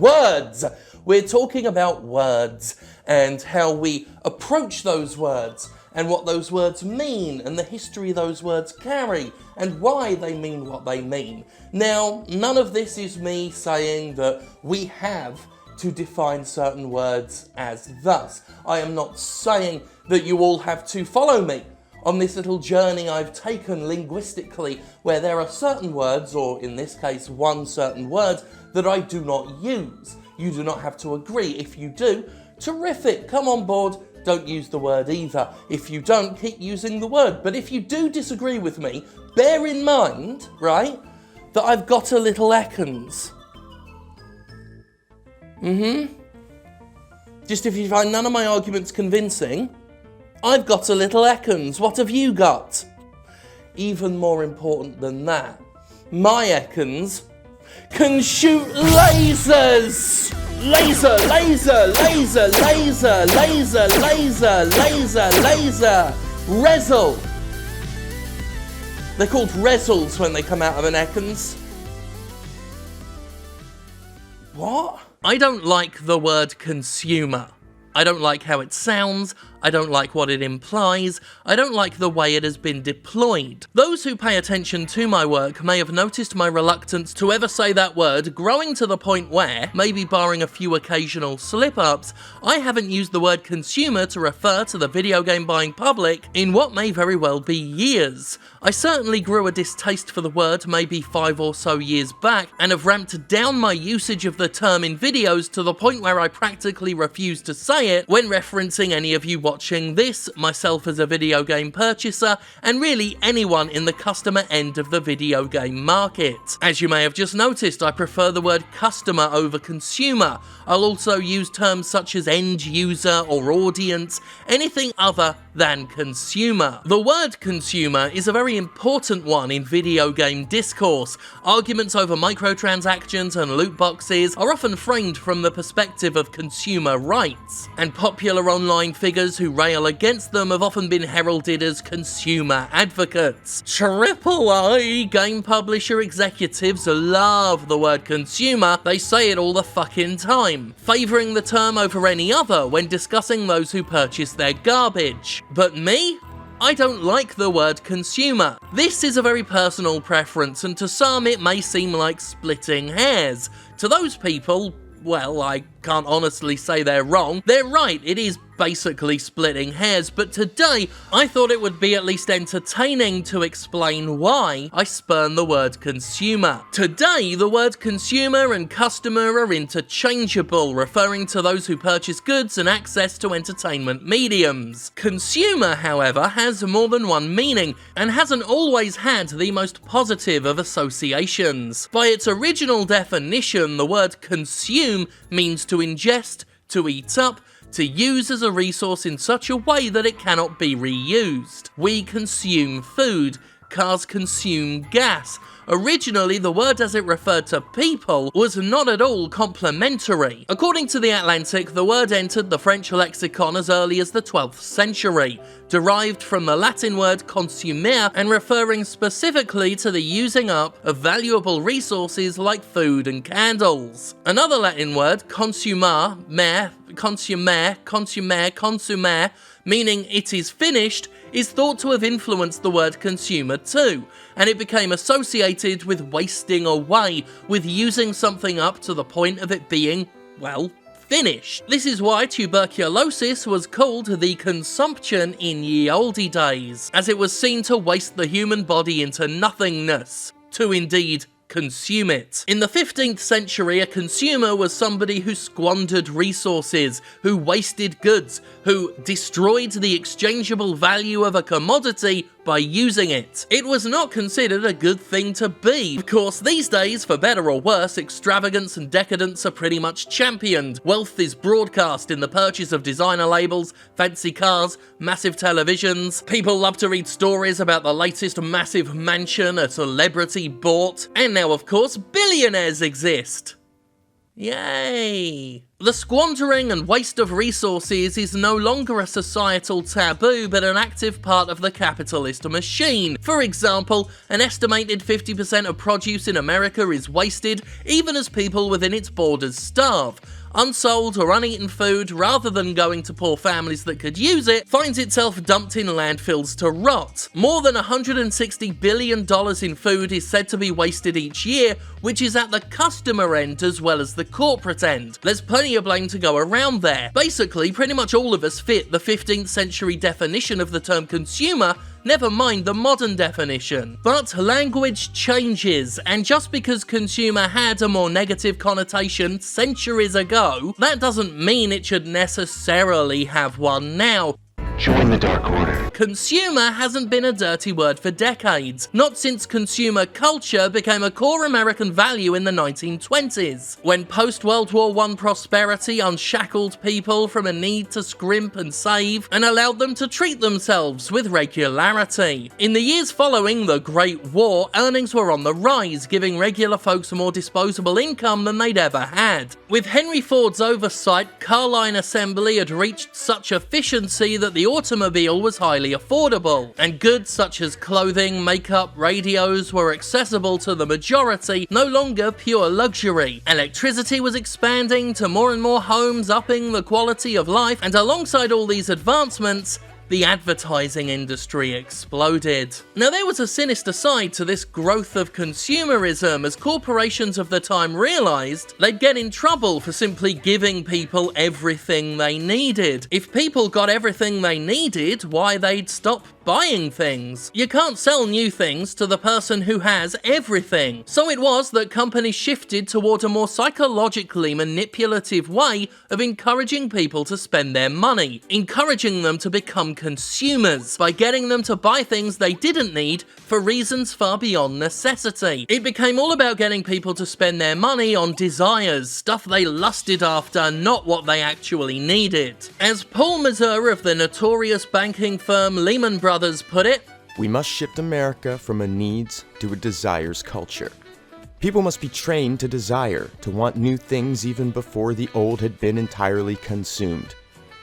Words! We're talking about words and how we approach those words and what those words mean and the history those words carry and why they mean what they mean. Now, none of this is me saying that we have to define certain words as thus. I am not saying that you all have to follow me on this little journey I've taken linguistically, where there are certain words, or in this case one certain word, that I do not use. You do not have to agree. If you do, terrific, come on board, don't use the word either. If you don't, keep using the word. But if you do disagree with me, bear in mind, right, that I've got a little Ekans. Just if you find none of my arguments convincing, I've got a little Ekans. What have you got? Even more important than that, my Ekans can shoot lasers! Laser, laser, laser, laser, laser, laser, laser, laser. Rezzle. They're called rezzles when they come out of an Ekans. What? I don't like the word consumer. I don't like how it sounds, I don't like what it implies, I don't like the way it has been deployed. Those who pay attention to my work may have noticed my reluctance to ever say that word growing to the point where, maybe barring a few occasional slip-ups, I haven't used the word consumer to refer to the video game buying public in what may very well be years. I certainly grew a distaste for the word maybe 5 or so years back, and have ramped down my usage of the term in videos to the point where I practically refuse to say it when referencing any of you watching this, myself as a video game purchaser, and really anyone in the customer end of the video game market. As you may have just noticed, I prefer the word customer over consumer. I'll also use terms such as end user or audience, anything other than consumer. The word consumer is a very important one in video game discourse. Arguments over microtransactions and loot boxes are often framed from the perspective of consumer rights, and popular online figures who rail against them have often been heralded as consumer advocates. AAA game publisher executives love the word consumer, they say it all the fucking time, favouring the term over any other when discussing those who purchase their garbage. But me? I don't like the word consumer. This is a very personal preference, and to some it may seem like splitting hairs. To those people, well, I can't honestly say they're wrong. They're right, it is basically splitting hairs, but today I thought it would be at least entertaining to explain why I spurn the word consumer. Today, the word consumer and customer are interchangeable, referring to those who purchase goods and access to entertainment mediums. Consumer, however, has more than one meaning, and hasn't always had the most positive of associations. By its original definition, the word consume means to ingest, to eat up, to use as a resource in such a way that it cannot be reused. We consume food, cars consume gas. Originally, the word as it referred to people was not at all complimentary. According to The Atlantic, the word entered the French lexicon as early as the 12th century, derived from the Latin word consumer and referring specifically to the using up of valuable resources like food and candles. Another Latin word, consumer, meaning it is finished, is thought to have influenced the word consumer too, and it became associated with wasting away, with using something up to the point of it being, well, finished. This is why tuberculosis was called the consumption in ye olde days, as it was seen to waste the human body into nothingness, to indeed consume it. In the 15th century, a consumer was somebody who squandered resources, who wasted goods, who destroyed the exchangeable value of a commodity by using it. It was not considered a good thing to be. Of course, these days, for better or worse, extravagance and decadence are pretty much championed. Wealth is broadcast in the purchase of designer labels, fancy cars, massive televisions. People love to read stories about the latest massive mansion a celebrity bought. And now, of course, billionaires exist. Yay! The squandering and waste of resources is no longer a societal taboo, but an active part of the capitalist machine. For example, an estimated 50% of produce in America is wasted, even as people within its borders starve. Unsold or uneaten food, rather than going to poor families that could use it, finds itself dumped in landfills to rot. More than $160 billion in food is said to be wasted each year, which is at the customer end as well as the corporate end. There's plenty of blame to go around there. Basically, pretty much all of us fit the 15th century definition of the term consumer, never mind the modern definition. But language changes, and just because consumer had a more negative connotation centuries ago, that doesn't mean it should necessarily have one now. Join the Dark Order. Consumer hasn't been a dirty word for decades, not since consumer culture became a core American value in the 1920s, when post-World War I prosperity unshackled people from a need to scrimp and save, and allowed them to treat themselves with regularity. In the years following the Great War, earnings were on the rise, giving regular folks a more disposable income than they'd ever had. With Henry Ford's oversight, car line assembly had reached such efficiency that the automobile was highly affordable, and goods such as clothing, makeup, radios were accessible to the majority, no longer pure luxury. Electricity was expanding to more and more homes, upping the quality of life, and alongside all these advancements, the advertising industry exploded. Now, there was a sinister side to this growth of consumerism, as corporations of the time realised they'd get in trouble for simply giving people everything they needed. If people got everything they needed, why, they'd stop buying things. You can't sell new things to the person who has everything. So it was that companies shifted toward a more psychologically manipulative way of encouraging people to spend their money, encouraging them to become consumers by getting them to buy things they didn't need for reasons far beyond necessity. It became all about getting people to spend their money on desires, stuff they lusted after, not what they actually needed. As Paul Mazur of the notorious banking firm Lehman Brothers put it, "We must shift America from a needs to a desires culture. People must be trained to desire, to want new things even before the old had been entirely consumed.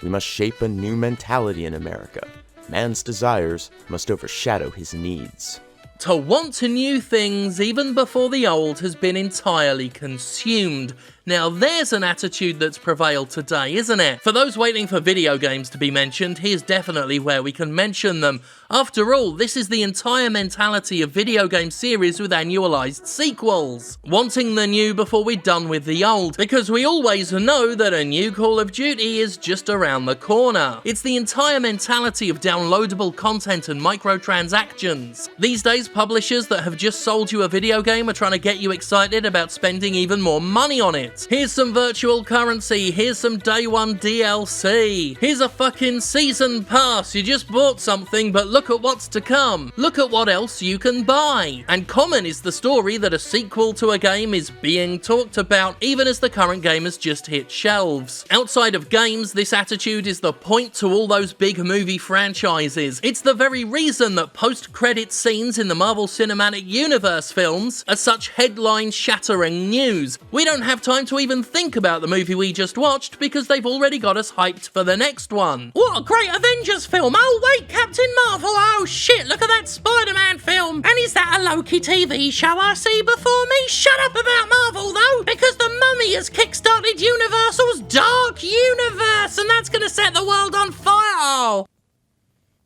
We must shape a new mentality in America. Man's desires must overshadow his needs." To want new things even before the old has been entirely consumed. Now there's an attitude that's prevailed today, isn't it? For those waiting for video games to be mentioned, here's definitely where we can mention them. After all, this is the entire mentality of video game series with annualized sequels. Wanting the new before we're done with the old, because we always know that a new Call of Duty is just around the corner. It's the entire mentality of downloadable content and microtransactions. These days, publishers that have just sold you a video game are trying to get you excited about spending even more money on it. Here's some virtual currency, here's some day one DLC, here's a fucking season pass, you just bought something but look at what's to come, look at what else you can buy. And common is the story that a sequel to a game is being talked about even as the current game has just hit shelves. Outside of games, this attitude is the point to all those big movie franchises. It's the very reason that post-credit scenes in the Marvel Cinematic Universe films are such headline-shattering news. We don't have time to even think about the movie we just watched because they've already got us hyped for the next one. What a great Avengers film! Oh wait, Captain Marvel! Oh shit, look at that Spider-Man film! And is that a Loki TV show I see before me? Shut up about Marvel though, because the Mummy has kickstarted Universal's Dark Universe, and that's gonna set the world on fire!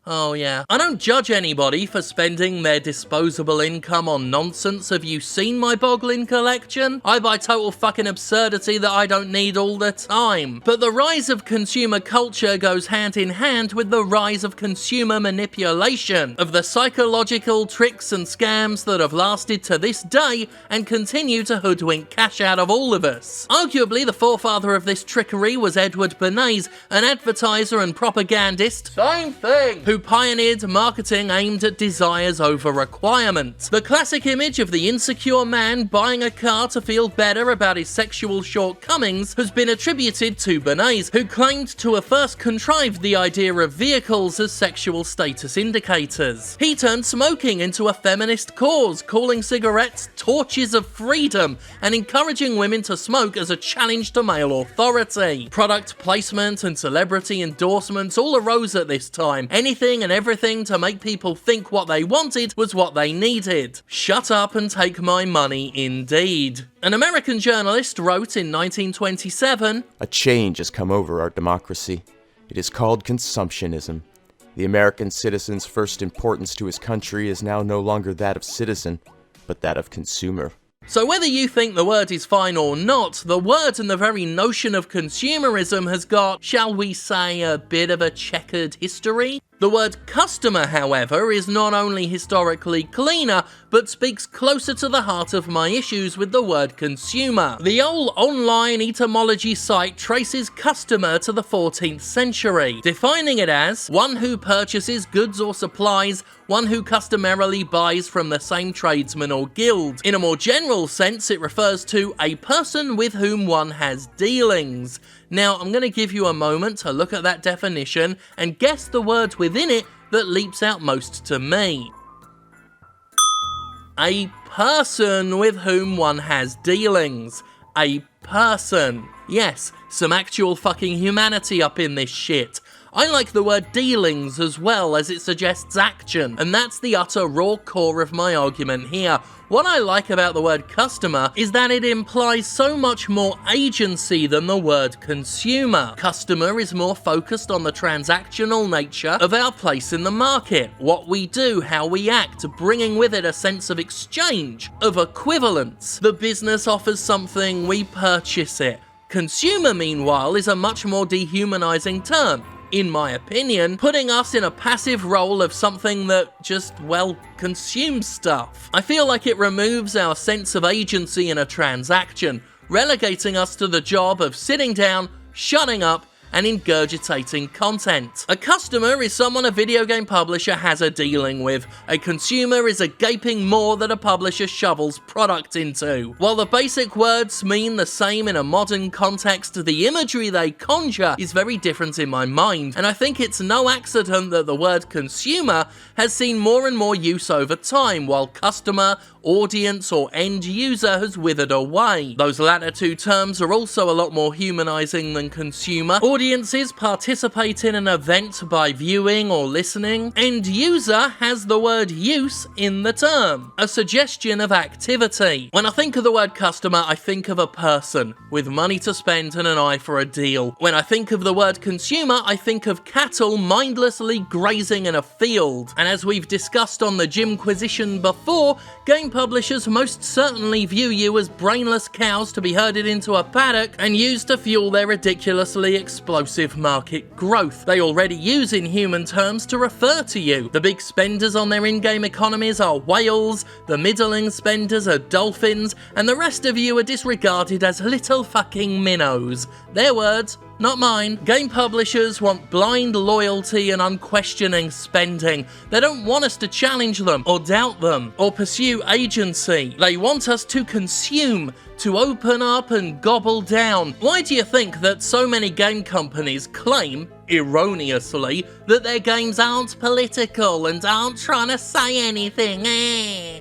Oh yeah. I don't judge anybody for spending their disposable income on nonsense. Have you seen my Boglin collection? I buy total fucking absurdity that I don't need all the time. But the rise of consumer culture goes hand in hand with the rise of consumer manipulation, of the psychological tricks and scams that have lasted to this day and continue to hoodwink cash out of all of us. Arguably, the forefather of this trickery was Edward Bernays, an advertiser and propagandist, same thing, who who pioneered marketing aimed at desires over requirements. The classic image of the insecure man buying a car to feel better about his sexual shortcomings has been attributed to Bernays, who claimed to have first contrived the idea of vehicles as sexual status indicators. He turned smoking into a feminist cause, calling cigarettes torches of freedom and encouraging women to smoke as a challenge to male authority. Product placement and celebrity endorsements all arose at this time. Anything and everything to make people think what they wanted was what they needed. Shut up and take my money, indeed. An American journalist wrote in 1927, "A change has come over our democracy. It is called consumptionism. The American citizen's first importance to his country is now no longer that of citizen, but that of consumer." So whether you think the word is fine or not, the word and the very notion of consumerism has got, shall we say, a bit of a checkered history. The word customer, however, is not only historically cleaner, but speaks closer to the heart of my issues with the word consumer. The old online etymology site traces customer to the 14th century, defining it as one who purchases goods or supplies, one who customarily buys from the same tradesman or guild. In a more general sense, it refers to a person with whom one has dealings. Now, I'm going to give you a moment to look at that definition and guess the word within it that leaps out most to me. A person with whom one has dealings. A person. Yes, some actual fucking humanity up in this shit. I like the word dealings as well, as it suggests action, and that's the utter raw core of my argument here. What I like about the word customer is that it implies so much more agency than the word consumer. Customer is more focused on the transactional nature of our place in the market, what we do, how we act, bringing with it a sense of exchange, of equivalence. The business offers something, we purchase it. Consumer, meanwhile, is a much more dehumanizing term, in my opinion, putting us in a passive role of something that just, well, consumes stuff. I feel like it removes our sense of agency in a transaction, relegating us to the job of sitting down, shutting up, and ingurgitating content. A customer is someone a video game publisher has a dealing with. A consumer is a gaping maw that a publisher shovels product into. While the basic words mean the same in a modern context, the imagery they conjure is very different in my mind, and I think it's no accident that the word consumer has seen more and more use over time, while customer, audience, or end user has withered away. Those latter two terms are also a lot more humanizing than consumer. Audiences participate in an event by viewing or listening. End user has the word use in the term, a suggestion of activity. When I think of the word customer, I think of a person with money to spend and an eye for a deal. When I think of the word consumer, I think of cattle mindlessly grazing in a field. And as we've discussed on the Jimquisition before, game publishers most certainly view you as brainless cows to be herded into a paddock and used to fuel their ridiculously explosive market growth. They already use inhuman terms to refer to you. The big spenders on their in-game economies are whales, the middling spenders are dolphins, and the rest of you are disregarded as little fucking minnows. Their words, not mine. Game publishers want blind loyalty and unquestioning spending. They don't want us to challenge them, or doubt them, or pursue agency. They want us to consume, to open up and gobble down. Why do you think that so many game companies claim, erroneously, that their games aren't political and aren't trying to say anything?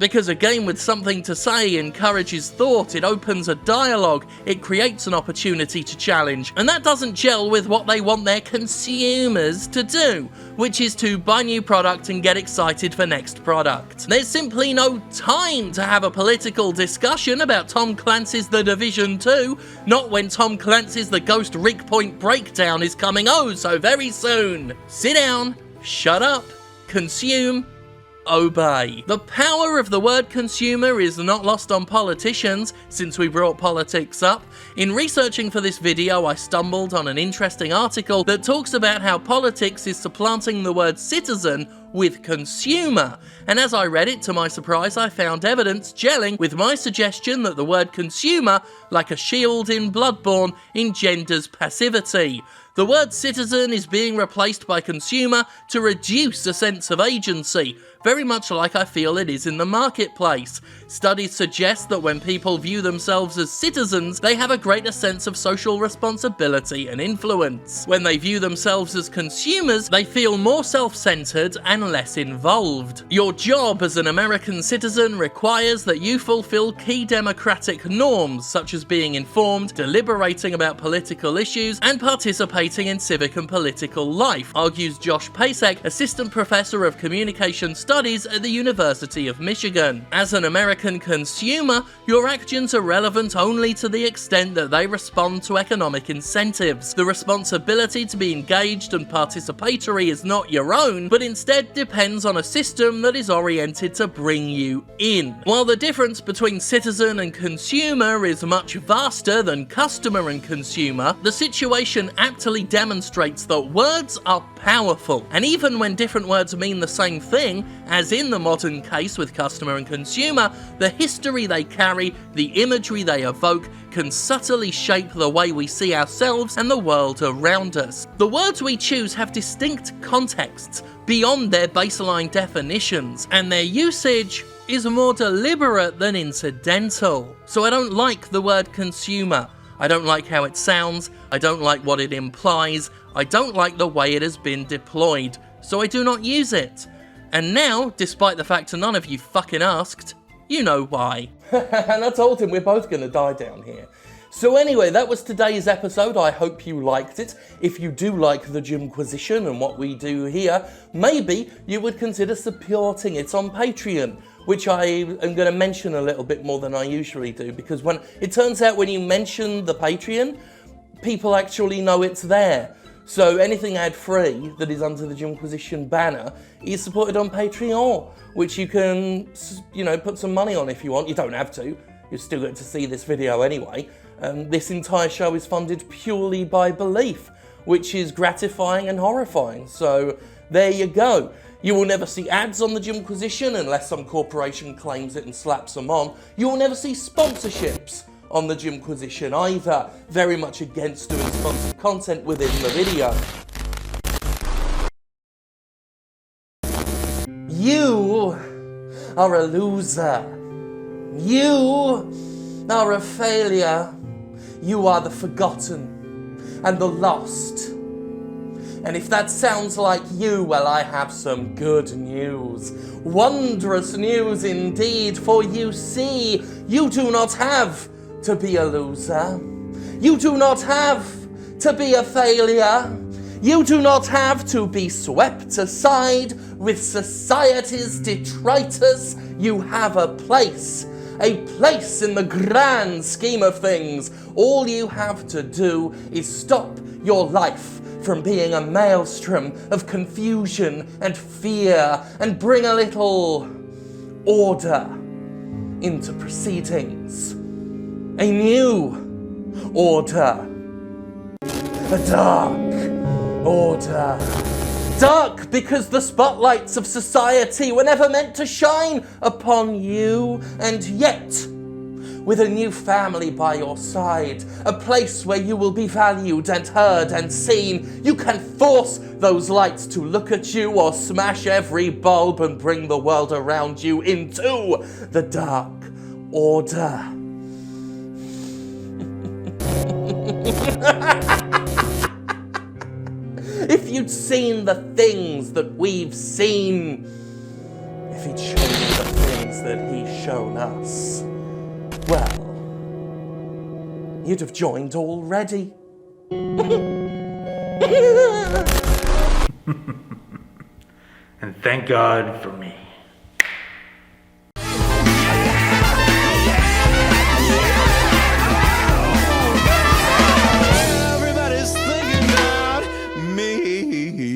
Because a game with something to say encourages thought, it opens a dialogue, it creates an opportunity to challenge, and that doesn't gel with what they want their consumers to do, which is to buy new product and get excited for next product. There's simply no time to have a political discussion about Tom Clancy's The Division 2, not when Tom Clancy's The Ghost Rig Point Breakdown is coming oh so very soon. Sit down, shut up, consume, obey. The power of the word consumer is not lost on politicians, since we brought politics up. In researching for this video, I stumbled on an interesting article that talks about how politics is supplanting the word citizen with consumer, and as I read it, to my surprise, I found evidence gelling with my suggestion that the word consumer, like a shield in Bloodborne, engenders passivity. The word citizen is being replaced by consumer to reduce a sense of agency, very much like I feel it is in the marketplace. Studies suggest that when people view themselves as citizens, they have a greater sense of social responsibility and influence. When they view themselves as consumers, they feel more self-centered and less involved. Your job as an American citizen requires that you fulfill key democratic norms, such as being informed, deliberating about political issues, and participating in civic and political life, argues Josh Pasek, assistant professor of communication studies at the University of Michigan. As an American consumer, your actions are relevant only to the extent that they respond to economic incentives. The responsibility to be engaged and participatory is not your own, but instead depends on a system that is oriented to bring you in. While the difference between citizen and consumer is much vaster than customer and consumer, the situation aptly demonstrates that words are powerful, and even when different words mean the same thing, as in the modern case with customer and consumer, the history they carry, the imagery they evoke, can subtly shape the way we see ourselves and the world around us. The words we choose have distinct contexts beyond their baseline definitions, and their usage is more deliberate than incidental. So I don't like the word consumer. I don't like how it sounds, I don't like what it implies, I don't like the way it has been deployed, so I do not use it. And now, despite the fact none of you fucking asked, you know why. And I told him we're both gonna die down here. So anyway, that was today's episode. I hope you liked it. If you do like the Jimquisition and what we do here, maybe you would consider supporting it on Patreon, which I am going to mention a little bit more than I usually do, because when it turns out when you mention the Patreon, people actually know it's there. So anything ad-free that is under the Jimquisition banner is supported on Patreon, which you can, put some money on if you want. You don't have to. You're still going to see this video anyway. This entire show is funded purely by belief, which is gratifying and horrifying. So there you go. You will never see ads on the Jimquisition unless some corporation claims it and slaps them on. You will never see sponsorships on the Jimquisition either. Very much against doing sponsored content within the video. You are a loser. You are a failure. You are the forgotten and the lost. And if that sounds like you, well, I have some good news. Wondrous news indeed, for you see, you do not have to be a loser. You do not have to be a failure. You do not have to be swept aside with society's detritus. You have a place in the grand scheme of things. All you have to do is stop your life from being a maelstrom of confusion and fear and bring a little order into proceedings. A new order. A dark order. Dark because the spotlights of society were never meant to shine upon you, and yet, with a new family by your side, a place where you will be valued and heard and seen, you can force those lights to look at you or smash every bulb and bring the world around you into the dark order. If you'd seen the things that we've seen, if he'd shown you the things that he's shown us, well, you'd have joined already. And thank God for me. Everybody's thinking about me.